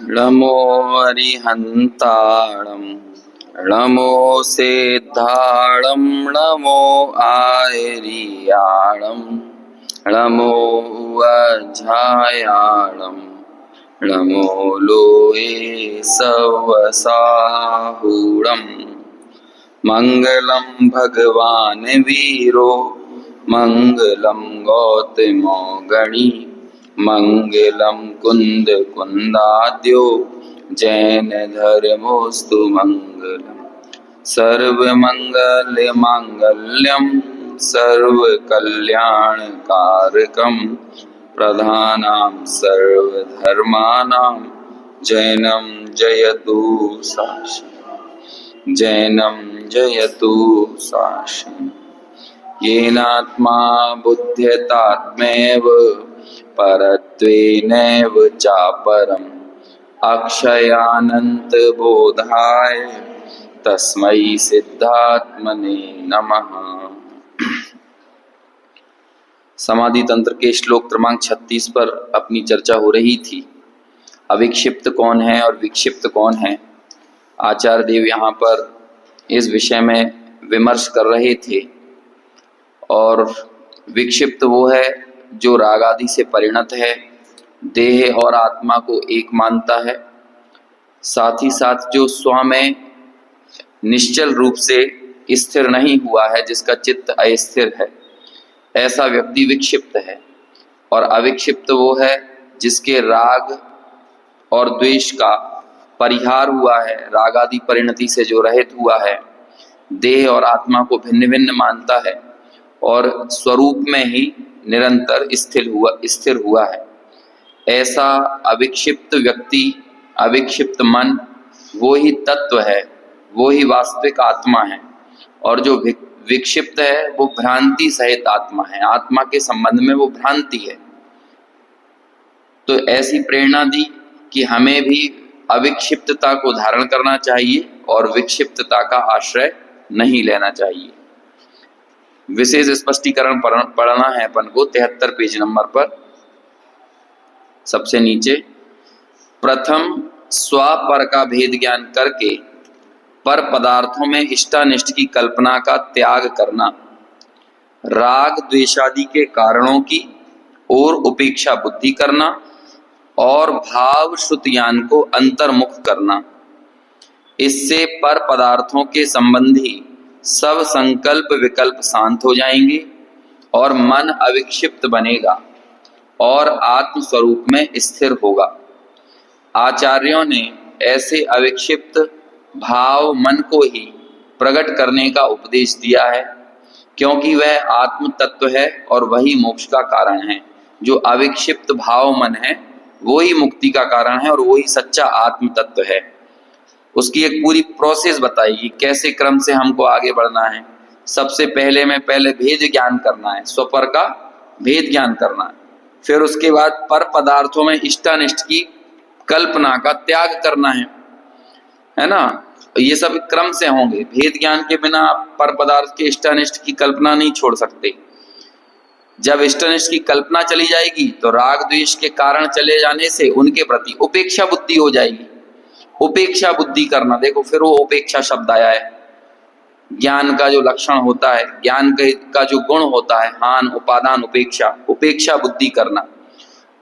नमो अरिहन्ताणं नमो सिद्धाणं नमो आयर्याणं नमो वज्रायाणं नमो लोये सवसाहूणं मङ्गलं भगवान् वीरो मङ्गलं गौतमो गणी मङ्गलं कुन्द कुन्दाद्यो जैन धर्मोऽस्तु मङ्गलम् सर्वमङ्गलमाङ्गल्यं सर्वकल्याणकारकं प्रधानं सर्वधर्माणां जैनं जयतु शासनं जैनं जयतु शासनं येनात्मा बुध्यतात्मैव परत्वेनैव चापरम् अक्षयानन्तबोधाय तस्मै सिद्धात्मने नमः। समाधि तंत्र के श्लोक क्रमांक 36 पर अपनी चर्चा हो रही थी। अविक्षिप्त कौन है और विक्षिप्त कौन है। आचार्य देव यहाँ पर इस विषय में विमर्श कर रहे थे। और विक्षिप्त वो है जो राग आदि से परिणत है, देह और आत्मा को एक मानता है, साथ ही साथ जो स्व में निश्चल रूप से स्थिर नहीं हुआ है, जिसका चित्त अस्थिर है, ऐसा व्यक्ति विक्षिप्त है। और अविक्षिप्त वो है जिसके राग और द्वेष का परिहार हुआ है, राग आदि परिणति से जो रहित हुआ है, देह और आत्मा को भिन्न भिन्न मानता है और स्वरूप में ही निरंतर स्थिर हुआ है। ऐसा अविक्षिप्त व्यक्ति, अविक्षिप्त मन वो ही तत्व है, वो ही वास्तविक आत्मा है। और जो विक्षिप्त है वो भ्रांति सहित आत्मा है, आत्मा के संबंध में वो भ्रांति है। तो ऐसी प्रेरणा दी कि हमें भी अविक्षिप्तता को धारण करना चाहिए और विक्षिप्तता का आश्रय नहीं लेना चाहिए। विशेष स्पष्टीकरण पढ़ना है अपन को 73 पेज नंबर पर। सबसे नीचे, प्रथम स्व पर का भेद ज्ञान करके पर पदार्थों में इष्टानिष्ट की कल्पना का त्याग करना, राग द्वेषादि के कारणों की ओर उपेक्षा बुद्धि करना और भाव श्रुत ज्ञान को अंतर्मुख करना। इससे पर पदार्थों के संबंधी सब संकल्प विकल्प शांत हो जाएंगे और मन अविक्षिप्त बनेगा और आत्म स्वरूप में स्थिर होगा। आचार्यों ने ऐसे अविक्षिप्त भाव मन को ही प्रकट करने का उपदेश दिया है, क्योंकि वह आत्म तत्व है और वही मोक्ष का कारण है। जो अविक्षिप्त भाव मन है वो ही मुक्ति का कारण है और वही सच्चा आत्म तत्व है। उसकी एक पूरी प्रोसेस बताई कि कैसे क्रम से हमको आगे बढ़ना है। सबसे पहले भेद ज्ञान करना है, स्वपर का भेद ज्ञान करना है। फिर उसके बाद पर पदार्थों में इष्टानिष्ट की कल्पना का त्याग करना है ना। ये सब क्रम से होंगे। भेद ज्ञान के बिना आप पर पदार्थ के इष्टानिष्ट की कल्पना नहीं छोड़ सकते। जब इष्टानिष्ट की कल्पना चली जाएगी तो राग द्वेष के कारण चले जाने से उनके प्रति उपेक्षा बुद्धि हो जाएगी। उपेक्षा बुद्धि करना, देखो फिर वो उपेक्षा शब्द आया है। ज्ञान का जो लक्षण होता है, ज्ञान का जो गुण होता है, हान उपादान उपेक्षा, उपेक्षा बुद्धि करना।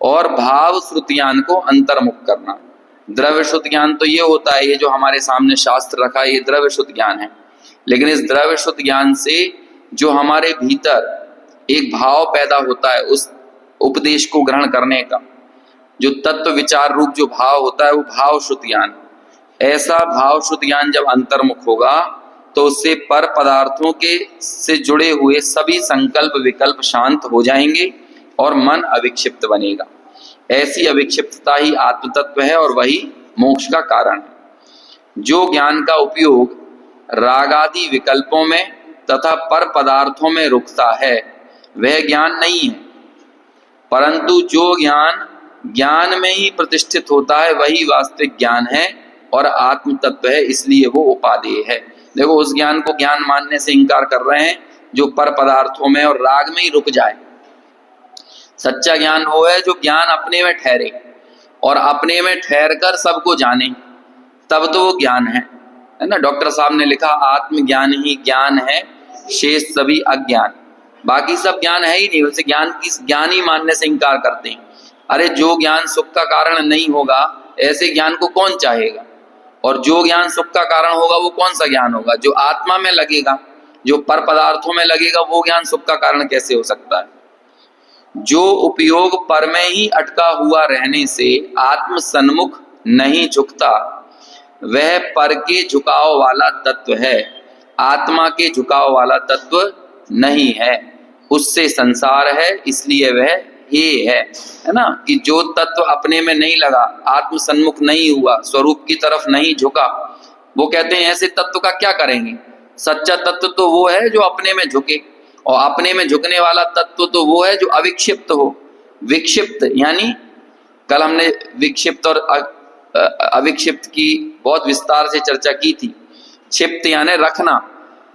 और भाव श्रुत ज्ञान को अंतर्मुख करना। द्रव्य शुद्ध ज्ञान तो ये होता है, ये जो हमारे सामने शास्त्र रखा है ये द्रव्य शुद्ध ज्ञान है। लेकिन इस द्रव्य शुद्ध ज्ञान से जो हमारे भीतर एक भाव पैदा होता है उस उपदेश को ग्रहण करने का, जो तत्व विचार रूप जो भाव होता है वो भाव शुद्ध ज्ञान। ऐसा भाव शुद्ध ज्ञान जब अंतर्मुख होगा तो उससे पर पदार्थों के से जुड़े हुए सभी संकल्प विकल्प शांत हो जाएंगे और मन अविक्षिप्त बनेगा। ऐसी अविक्षिप्तता ही आत्म तत्व है और वही मोक्ष का कारण है। जो ज्ञान का उपयोग रागादि विकल्पों में तथा पर पदार्थों में रुकता है वह ज्ञान नहीं है, परंतु जो ज्ञान में ही प्रतिष्ठित होता है वही वास्तविक ज्ञान है और आत्म तत्व है, इसलिए वो उपादेय है। देखो उस ज्ञान को ज्ञान मानने से इंकार कर रहे हैं जो पर पदार्थों में और राग में ही रुक जाए। सच्चा ज्ञान वो है जो ज्ञान अपने में ठहरे और अपने में ठहर कर सबको जाने, तब तो वो ज्ञान है ना। डॉक्टर साहब ने लिखा आत्मज्ञान ही ज्ञान है, शेष सभी अज्ञान। बाकी सब ज्ञान है ही नहीं, उसे ज्ञान ही मानने से इनकार करते हैं। अरे जो ज्ञान सुख का कारण नहीं होगा, ऐसे ज्ञान को कौन चाहेगा? और जो ज्ञान सुख का कारण होगा वो कौन सा ज्ञान होगा? जो आत्मा में लगेगा, जो पर पदार्थों में लगेगा, वो ज्ञान सुख का कारण कैसे हो सकता है? जो उपयोग पर में ही अटका हुआ रहने से आत्म सन्मुख नहीं झुकता, वह पर के झुकाव वाला तत्व है, आत्मा के झुकाव वाला तत्व नहीं है। उससे संसार है, इसलिए वह ये है ना, कि जो तत्व अपने में नहीं लगा, आत्म सन्मुख नहीं हुआ, स्वरूप की तरफ नहीं झुका, वो कहते हैं ऐसे तत्व का क्या करेंगे? सच्चा तत्व तो वो है जो अपने में झुके, और अपने में झुकने वाला तत्व तो वो है जो अविक्षिप्त हो। विक्षिप्त यानी कल हमने विक्षिप्त और अविक्षिप्त की बहुत विस्तार से चर्चा की थी। क्षिप्त यानी रखना,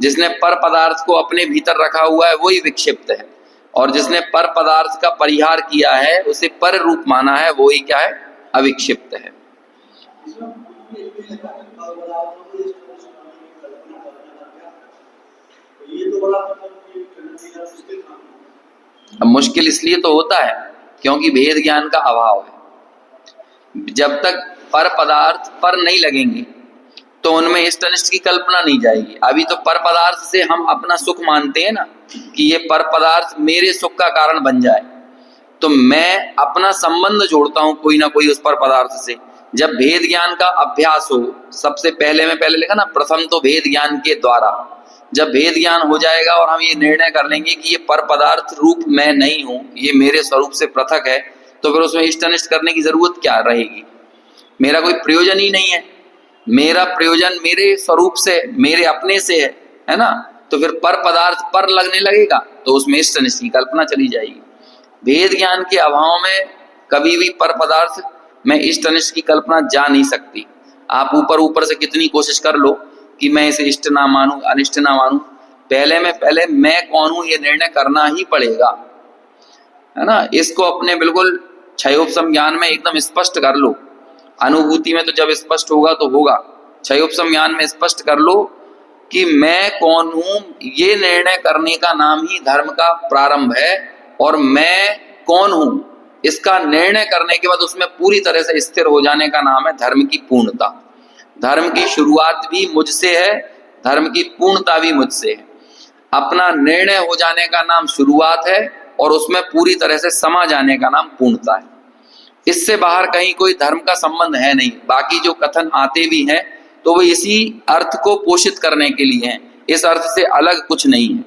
जिसने पर पदार्थ को अपने भीतर रखा हुआ है वही विक्षिप्त है, और जिसने पर पदार्थ का परिहार किया है, उसे पर रूप माना है, वही क्या है? अविक्षिप्त है। अब मुश्किल इसलिए तो होता है क्योंकि भेद ज्ञान का अभाव है। जब तक पर पदार्थ पर नहीं लगेंगे तो उनमें इष्ट अनिष्ट की कल्पना नहीं जाएगी। अभी तो पर पदार्थ से हम अपना सुख मानते हैं ना, कि ये पर पदार्थ मेरे सुख का कारण बन जाए, तो मैं अपना संबंध जोड़ता हूं कोई ना कोई उस पर पदार्थ से। जब भेद ज्ञान का अभ्यास हो, सबसे पहले में पहले लिखा ना, प्रथम तो भेद ज्ञान के द्वारा। जब भेद ज्ञान हो जाएगा और हम ये निर्णय कर लेंगे कि ये पर पदार्थ रूप मैं नहीं हूं, ये मेरे स्वरूप से पृथक है, तो फिर उसमें इष्ट अनिष्ट करने की जरूरत क्या रहेगी? मेरा कोई प्रयोजन ही नहीं है। मेरा प्रयोजन मेरे स्वरूप से, मेरे अपने से है ना, तो फिर पर पदार्थ पर लगने लगेगा तो उसमें इष्ट अनिष्ट की कल्पना चली जाएगी। भेद ज्ञान के अभाव में कभी भी पर पदार्थ में इष्ट अनिष्ट की कल्पना जा नहीं सकती। आप ऊपर ऊपर से कितनी कोशिश कर लो कि मैं इसे इष्ट ना मानूं, अनिष्ट ना मानूं, पहले में पहले मैं कौन हूं ये निर्णय करना ही पड़ेगा, है ना। इसको अपने बिल्कुल क्षयोपशम ज्ञान में एकदम स्पष्ट कर लो। अनुभूति में तो जब स्पष्ट होगा तो होगा, क्षयोपशम ज्ञान में स्पष्ट कर लो कि मैं कौन हूं, ये निर्णय करने का नाम ही धर्म का प्रारंभ है। और मैं कौन हूं इसका निर्णय करने के बाद उसमें पूरी तरह से स्थिर हो जाने का नाम है धर्म की पूर्णता। धर्म की शुरुआत भी मुझसे है, धर्म की पूर्णता भी मुझसे है। अपना निर्णय हो जाने का नाम शुरुआत है, और उसमें पूरी तरह से समा जाने का नाम पूर्णता है। इससे बाहर कहीं कोई धर्म का संबंध है नहीं। बाकी जो कथन आते भी हैं तो वो इसी अर्थ को पोषित करने के लिए हैं, इस अर्थ से अलग कुछ नहीं है।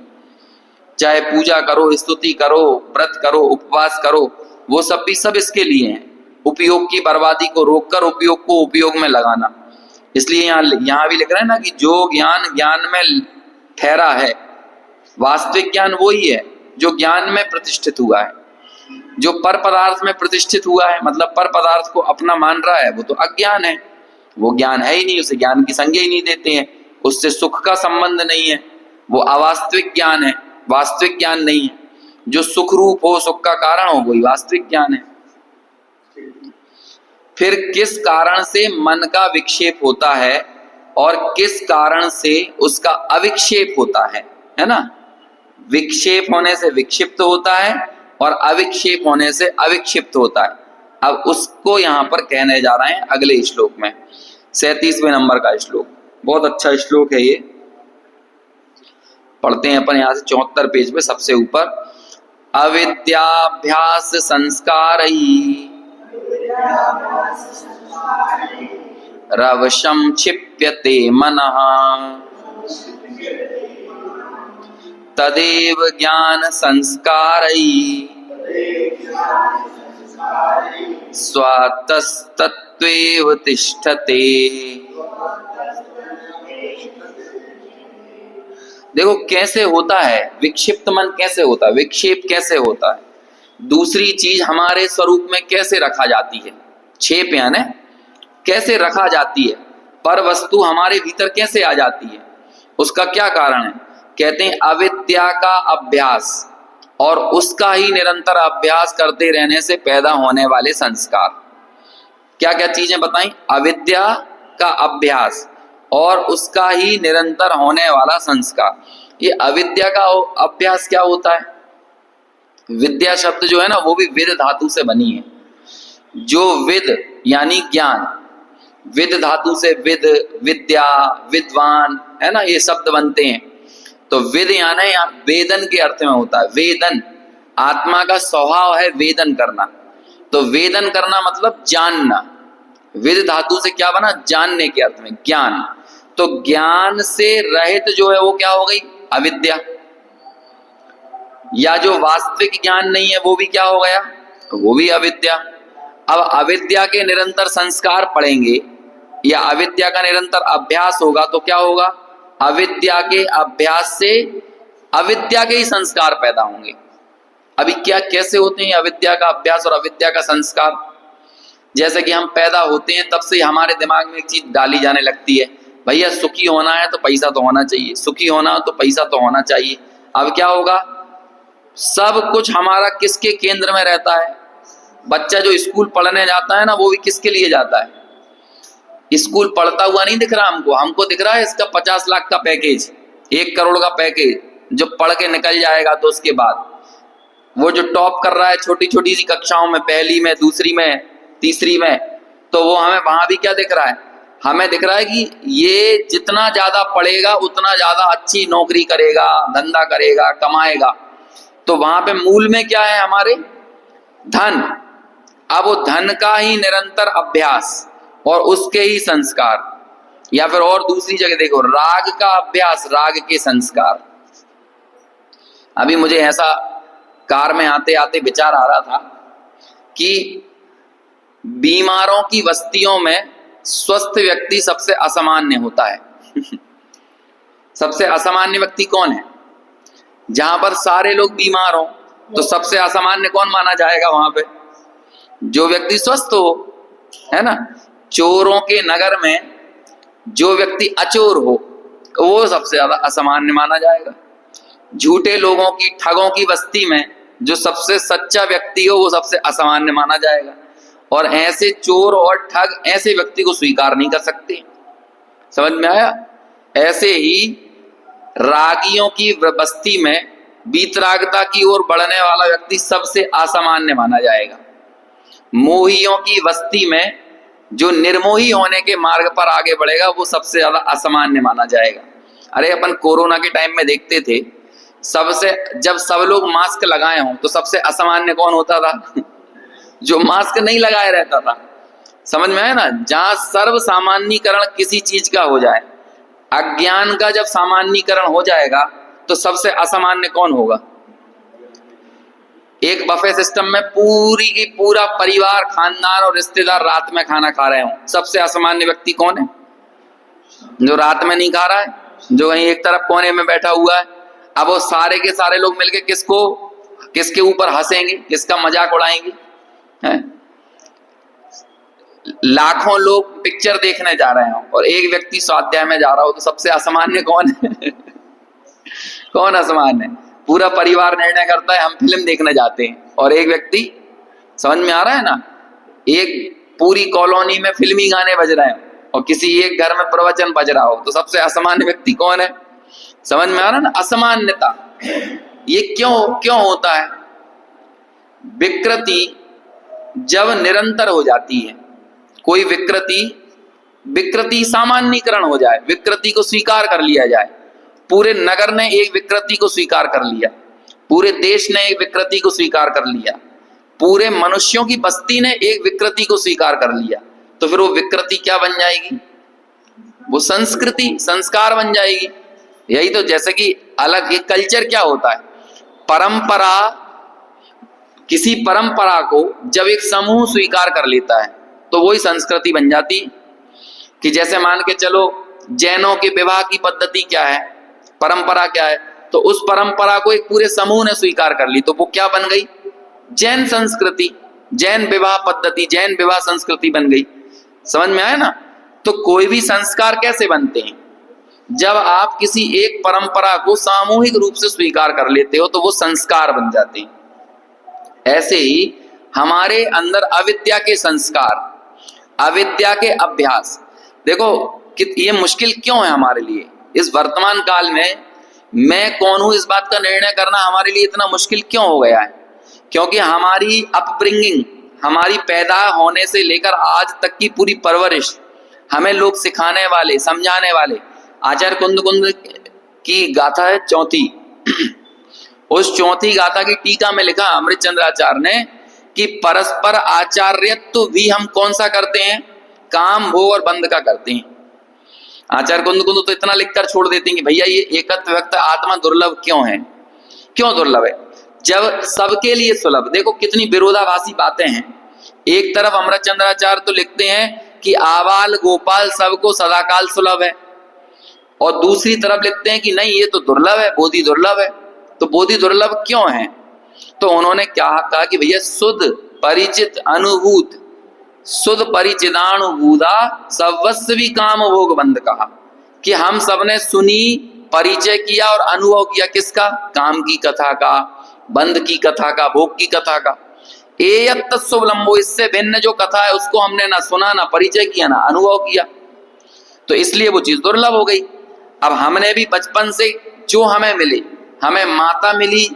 चाहे पूजा करो, स्तुति करो, व्रत करो, उपवास करो, वो सब भी सब इसके लिए हैं, उपयोग की बर्बादी को रोककर उपयोग को उपयोग में लगाना। इसलिए यहाँ भी लिख रहे हैं ना कि जो ज्ञान में ठहरा है, वास्तविक ज्ञान वही है जो ज्ञान में प्रतिष्ठित हुआ है। जो पर पदार्थ में प्रतिष्ठित हुआ है, मतलब पर पदार्थ को अपना मान रहा है, वो तो अज्ञान है, वो ज्ञान है ही नहीं, उसे ज्ञान की संज्ञा ही नहीं देते हैं, उससे सुख का संबंध नहीं है, वो अवास्तविक ज्ञान है, वास्तविक ज्ञान नहीं है। जो सुख रूप हो, सुख का कारण हो, वही वास्तविक ज्ञान है। फिर किस कारण से मन का विक्षेप होता है और किस कारण से उसका अविक्षेप होता है ना। विक्षेप होने से विक्षिप्त होता है और अविक्षेप होने से अविक्षिप्त होता है। अब उसको यहां पर कहने जा रहे हैं अगले श्लोक में, 37वें नंबर का श्लोक। बहुत अच्छा श्लोक है ये, पढ़ते हैं अपन यहां से 74 पेज पे सबसे ऊपर। अविद्याभ्यास संस्कारैः रवशं क्षिप्यते मनः तदेव ज्ञान संस्कारैः स्वातस्तत्त्वेव तिष्ठते। देखो कैसे होता है विक्षिप्त मन, कैसे होता है विक्षेप, कैसे होता है, दूसरी चीज हमारे स्वरूप में कैसे रखा जाती है, क्षेप यानी कैसे रखा जाती है, पर वस्तु हमारे भीतर कैसे आ जाती है, उसका क्या कारण है। कहते हैं अविद्या का अभ्यास और उसका ही निरंतर अभ्यास करते रहने से पैदा होने वाले संस्कार। क्या क्या चीजें बताई? अविद्या का अभ्यास और उसका ही निरंतर होने वाला संस्कार। ये अविद्या का अभ्यास क्या होता है? विद्या शब्द जो है ना, वो भी विद धातु से बनी है। जो विद यानी ज्ञान, विद धातु से विद, विद्या, विद्वान, है ना, ये शब्द बनते हैं। तो विद यानी वेदन के अर्थ में होता है। वेदन, आत्मा का स्वभाव है वेदन करना। तो वेदन करना मतलब जानना। विद धातु से क्या बना? जानने के अर्थ में, ज्ञान। तो ज्ञान से रहित जो है वो क्या हो गई? अविद्या। या जो वास्तविक ज्ञान नहीं है वो भी क्या हो गया? वो भी अविद्या। अब अविद्या के निरंतर संस्कार पड़ेंगे या अविद्या का निरंतर अभ्यास होगा तो क्या होगा? अविद्या के अभ्यास से अविद्या के ही संस्कार पैदा होंगे। अभी क्या कैसे होते हैं अविद्या का अभ्यास और अविद्या का संस्कार? जैसे कि हम पैदा होते हैं तब से हमारे दिमाग में एक चीज डाली जाने लगती है, भैया सुखी होना है तो पैसा तो होना चाहिए, सुखी होना हो तो पैसा तो होना चाहिए। अब क्या होगा? सब कुछ हमारा किसके केंद्र में रहता है? बच्चा जो स्कूल पढ़ने जाता है ना, वो भी किसके लिए जाता है? स्कूल पढ़ता हुआ नहीं दिख रहा हमको, हमको दिख रहा है इसका 50 लाख का पैकेज, 1 करोड़ का पैकेज, जो पढ़ के निकल जाएगा तो उसके बाद वो जो टॉप कर रहा है छोटी छोटी सी कक्षाओं में, पहली में, दूसरी में, तीसरी में, तो वो हमें वहां भी क्या दिख रहा है? हमें दिख रहा है कि ये जितना ज्यादा पढ़ेगा उतना ज्यादा अच्छी नौकरी करेगा, धंधा करेगा, कमाएगा। तो वहां पे मूल में क्या है हमारे? धन। अब वो धन का ही निरंतर अभ्यास और उसके ही संस्कार। या फिर और दूसरी जगह देखो, राग का अभ्यास, राग के संस्कार। अभी मुझे ऐसा कार में आते आते विचार आ रहा था कि बीमारों की बस्तियों में स्वस्थ व्यक्ति सबसे असामान्य होता है। सबसे असामान्य व्यक्ति कौन है? जहां पर सारे लोग बीमार हो तो सबसे असामान्य कौन माना जाएगा वहां पे? जो व्यक्ति स्वस्थ हो, है ना। चोरों के नगर में जो व्यक्ति अचोर हो वो सबसे ज्यादा असामान्य माना जाएगा। झूठे लोगों की, ठगों की बस्ती में जो सबसे सच्चा व्यक्ति हो वो सबसे असामान्य माना जाएगा। और ऐसे चोर और ठग ऐसे व्यक्ति को स्वीकार नहीं कर सकते। समझ में आया? ऐसे ही रागियों की बस्ती में वीतरागता की ओर बढ़ने वाला व्यक्ति सबसे असामान्य माना जाएगा। मोहियों की बस्ती में जो निर्मोही होने के मार्ग पर आगे बढ़ेगा वो सबसे ज्यादा असामान्य माना जाएगा। अरे अपन कोरोना के टाइम में देखते थे, सबसे जब सब लोग मास्क लगाए हों तो सबसे असामान्य कौन होता था? जो मास्क नहीं लगाए रहता था। समझ में आया ना? जहां सर्व सामान्यीकरण किसी चीज का हो जाए, अज्ञान का जब सामान्यीकरण हो जाएगा तो सबसे असामान्य कौन होगा? एक बफे सिस्टम में पूरी की पूरा परिवार, खानदान और रिश्तेदार रात में खाना खा रहे हो, सबसे असामान्य व्यक्ति कौन है? जो रात में नहीं खा रहा है, जो कहीं एक तरफ कोने में बैठा हुआ है। अब वो सारे के सारे लोग मिलके किसके ऊपर हंसेंगे, किसका मजाक उड़ाएंगे? है? लाखों लोग पिक्चर देखने जा रहे हो और एक व्यक्ति स्वाध्याय में जा रहा हो तो सबसे असामान्य कौन है? कौन असामान्य? पूरा परिवार निर्णय करता है हम फिल्म देखने जाते हैं और एक व्यक्ति, समझ में आ रहा है ना, एक पूरी कॉलोनी में फिल्मी गाने बज रहे हैं और किसी एक घर में प्रवचन बज रहा हो तो सबसे असामान्य व्यक्ति कौन है? समझ में आ रहा है ना? असामान्यता। ये क्यों होता है? विकृति जब निरंतर हो जाती है, कोई विकृति सामान्यीकरण हो जाए, विकृति को स्वीकार कर लिया जाए। पूरे नगर ने एक विकृति को स्वीकार कर लिया, पूरे देश ने एक विकृति को स्वीकार कर लिया, पूरे मनुष्यों की बस्ती ने एक विकृति को स्वीकार कर लिया, तो फिर वो विकृति क्या बन जाएगी? वो संस्कृति, संस्कार बन जाएगी। यही तो, जैसे कि अलग एक कल्चर क्या होता है? परंपरा, किसी परंपरा को जब एक समूह स्वीकार कर लेता है तो वही संस्कृति बन जाती। कि जैसे मान के चलो जैनों के विवाह की पद्धति क्या है, परंपरा क्या है, तो उस परंपरा को एक पूरे समूह ने स्वीकार कर ली तो वो क्या बन गई? जैन संस्कृति, जैन विवाह पद्धति, जैन विवाह संस्कृति बन गई। समझ में आया ना? तो कोई भी संस्कार कैसे बनते हैं? जब आप किसी एक परंपरा को सामूहिक रूप से स्वीकार कर लेते हो तो वो संस्कार बन जाते हैं। ऐसे ही हमारे अंदर अविद्या के संस्कार, अविद्या के अभ्यास। देखो कि ये मुश्किल क्यों है हमारे लिए इस वर्तमान काल में, मैं कौन हूं इस बात का निर्णय करना हमारे लिए इतना मुश्किल क्यों हो गया है? क्योंकि हमारी अपब्रिंगिंग, हमारी पैदा होने से लेकर आज तक की पूरी परवरिश, हमें लोग सिखाने वाले, समझाने वाले। आचार्य कुंद की गाथा है चौथी उस चौथी गाथा की टीका में लिखा अमृतचंद्राचार्य ने कि परस्पर आचार्यत्व भी हम कौन सा करते हैं? काम, भोग और बंध का करते हैं। आचार्य कुंद तो इतना लिखकर छोड़ देते हैं कि भैया ये एकत्व व्यक्त आत्मा दुर्लभ क्यों है? क्यों दुर्लभ है जब सबके लिए सुलभ? देखो कितनी विरोधाभासी बातें हैं। एक तरफ अमृतचंद्राचार्य तो लिखते हैं कि आबाल गोपाल सबको सदाकाल सुलभ है, और दूसरी तरफ लिखते हैं कि नहीं ये तो दुर्लभ है, बोधि दुर्लभ है। तो बोधि दुर्लभ क्यों है? तो उन्होंने क्या कहा कि भैया शुद्ध परिचित अनुभूत, शुद्ध परिचिदानुभूता सर्वस्वी काम भोग बंध कहा कि हम सबने सुनी, परिचय किया और अनुभव किया किसका? काम की कथा का, बंध की कथा का, भोग की कथा का। शुभलंबो, इससे भिन्न जो कथा है उसको हमने ना सुना, ना परिचय किया, ना अनुभव किया, तो इसलिए वो चीज दुर्लभ हो गई। अब हमने भी बचपन से जो हमें मिले, हमें माता मिली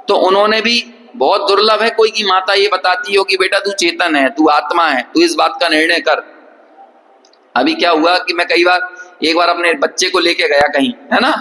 तो उन्होंने भी बहुत दुर्लभ है कोई की माता ये बताती हो कि बेटा तू चेतन है, तू आत्मा है, तू इस बात का निर्णय कर। अभी क्या हुआ कि मैं एक बार अपने बच्चे को लेके गया कहीं, है ना,